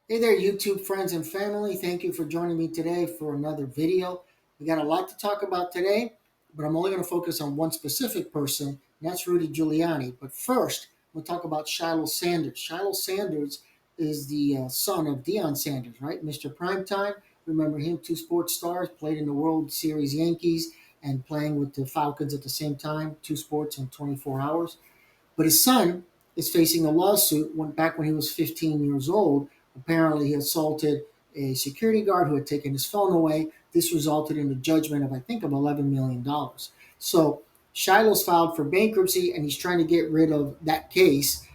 Hey there, YouTube friends and family. Thank you for joining me today for another video. We got a lot to talk about today, but I'm only going to focus on one specific person, and that's Rudy Giuliani. But first, we'll talk about Shiloh Sanders. Shiloh Sanders is the son of Deion Sanders, right? Mr. Primetime. Remember him, two sports stars, played in the World Series Yankees and playing with the Falcons at the same time, two sports in 24 hours. But his son is facing a lawsuit back when he was 15 years old. Apparently, he assaulted a security guard who had taken his phone away. This resulted in a judgment of, I think, of $11 million. So Shiloh's filed for bankruptcy, and he's trying to get rid of that case,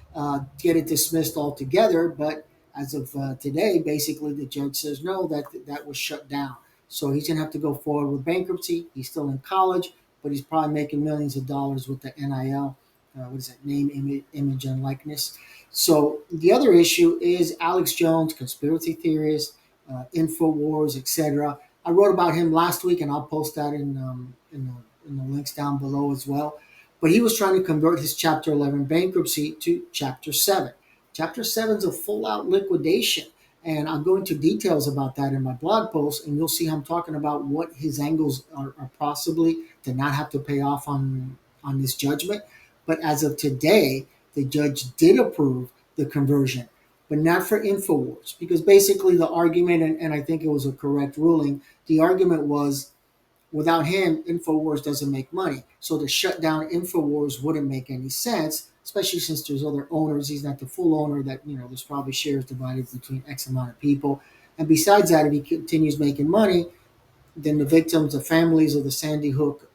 get it dismissed altogether. But as of today, basically, the judge says no, that was shut down. So he's going to have to go forward with bankruptcy. He's still in college, but he's probably making millions of dollars with the NIL, what is that, name, image, and likeness. So the other issue is Alex Jones, conspiracy theorist, Infowars, etc. I wrote about him last week, and I'll post that in the links down below as well. But he was trying to convert his Chapter 11 bankruptcy to Chapter 7. Chapter 7 is a full-out liquidation, and I'll go into details about that in my blog post, and you'll see how I'm talking about what his angles are possibly to not have to pay off on this judgment. But as of today, the judge did approve the conversion, but not for Infowars, because basically the argument, and I think it was a correct ruling, the argument was without him, Infowars doesn't make money. So to shut down Infowars wouldn't make any sense, especially since there's other owners. He's not the full owner that, there's probably shares divided between X amount of people. And besides that, if he continues making money, then the victims, the families of the Sandy Hook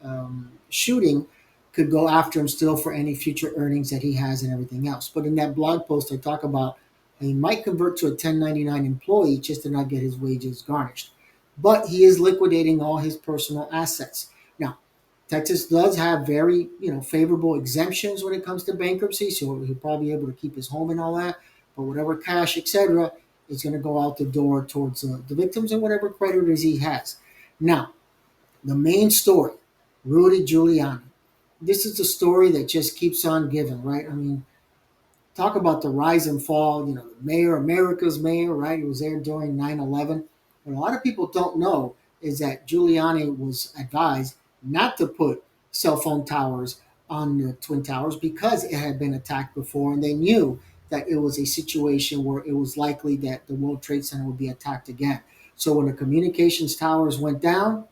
shooting could go after him still for any future earnings that he has and everything else. But in that blog post, I talk about he might convert to a 1099 employee just to not get his wages garnished. But he is liquidating all his personal assets. Now, Texas does have very, favorable exemptions when it comes to bankruptcy, so he'll probably be able to keep his home and all that. But whatever cash, etc., is going to go out the door towards the victims and whatever creditors he has. Now, the main story, Rudy Giuliani. This is a story that just keeps on giving, right? I mean, talk about the rise and fall. The mayor, America's mayor, right? He was there during 9/11. What a lot of people don't know is that Giuliani was advised not to put cell phone towers on the Twin Towers because it had been attacked before, and they knew that it was a situation where it was likely that the World Trade Center would be attacked again. So when the communications towers went down,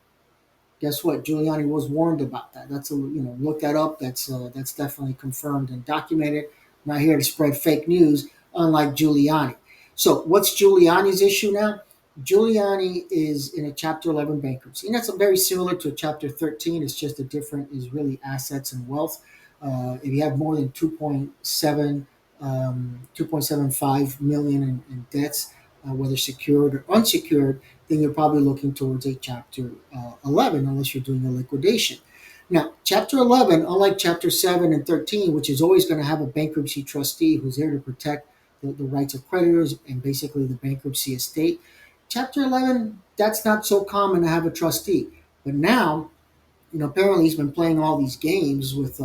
guess what? Giuliani was warned about that. Look that up. That's definitely confirmed and documented. I'm not here to spread fake news, unlike Giuliani. So what's Giuliani's issue now? Giuliani is in a Chapter 11 bankruptcy, and that's very similar to a Chapter 13. It's just the different is really assets and wealth. If you have more than 2.75 million in debts, whether secured or unsecured, then you're probably looking towards a Chapter 11, unless you're doing a liquidation. Now, Chapter 11, unlike Chapter 7 and 13, which is always going to have a bankruptcy trustee who's there to protect the rights of creditors and basically the bankruptcy estate, Chapter 11, that's not so common to have a trustee. But now, apparently he's been playing all these games with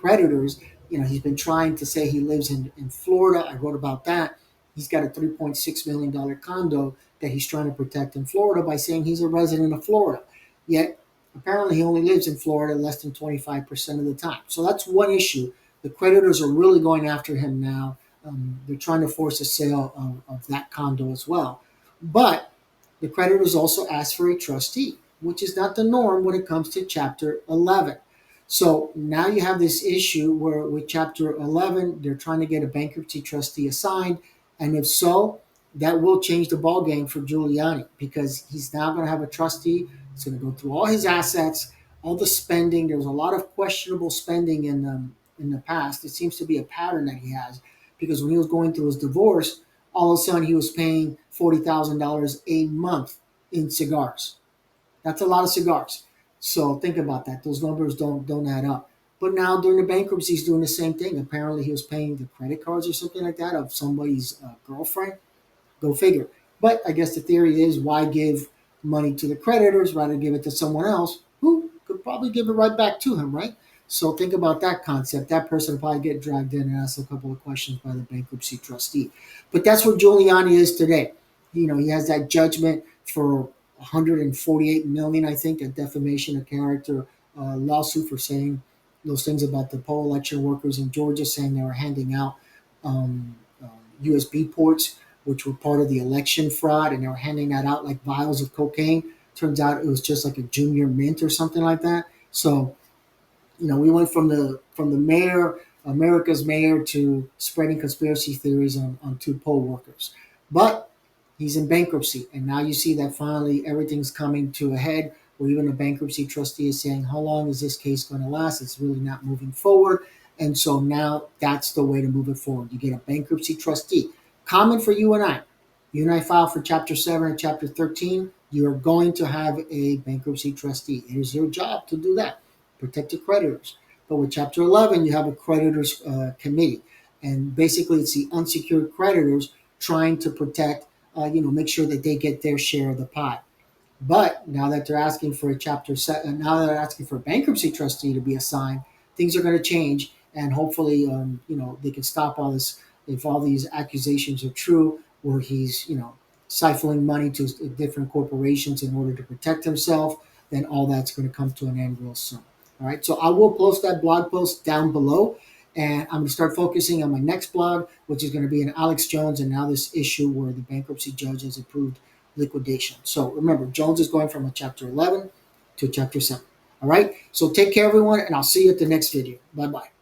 creditors. He's been trying to say he lives in Florida. I wrote about that. He's got a $3.6 million condo that he's trying to protect in Florida by saying he's a resident of Florida. Yet apparently he only lives in Florida less than 25% of the time. So that's one issue. The creditors are really going after him now. They're trying to force a sale of that condo as well. But the creditors also ask for a trustee, which is not the norm when it comes to Chapter 11. So now you have this issue where with Chapter 11, they're trying to get a bankruptcy trustee assigned. And if so, that will change the ball game for Giuliani because he's now going to have a trustee. It's going to go through all his assets, all the spending. There was a lot of questionable spending in the past. It seems to be a pattern that he has because when he was going through his divorce, all of a sudden he was paying $40,000 a month in cigars. That's a lot of cigars. So think about that. Those numbers don't add up. But now during the bankruptcy, he's doing the same thing. Apparently, he was paying the credit cards or something like that of somebody's girlfriend. Go figure. But I guess the theory is why give money to the creditors rather give it to someone else who could probably give it right back to him, right? So think about that concept. That person will probably get dragged in and asked a couple of questions by the bankruptcy trustee. But that's where Giuliani is today. He has that judgment for 148 million, I think, a defamation of character lawsuit for saying those things about the poll election workers in Georgia, saying they were handing out USB ports, which were part of the election fraud, and they were handing that out like vials of cocaine. Turns out it was just like a junior mint or something like that. So we went from the mayor, America's mayor, to spreading conspiracy theories on two poll workers. But he's in bankruptcy, and now you see that finally everything's coming to a head. Where even a bankruptcy trustee is saying, "How long is this case going to last? It's really not moving forward." And so now that's the way to move it forward. You get a bankruptcy trustee. Common for you and I. You and I file for Chapter 7 and Chapter 13. You're going to have a bankruptcy trustee. It is your job to do that. Protect your creditors. But with Chapter 11, you have a creditors committee. And basically, it's the unsecured creditors trying to protect, make sure that they get their share of the pie. But now that they're asking for now that they're asking for a bankruptcy trustee to be assigned, things are going to change, and hopefully, they can stop all this. If all these accusations are true, where he's, siphoning money to different corporations in order to protect himself, then all that's going to come to an end real soon. All right, so I will post that blog post down below, and I'm going to start focusing on my next blog, which is going to be an Alex Jones and now this issue where the bankruptcy judge has approved liquidation. So remember, Jones is going from a Chapter 11 to Chapter 7. All right, so take care, everyone, and I'll see you at the next video. Bye-bye.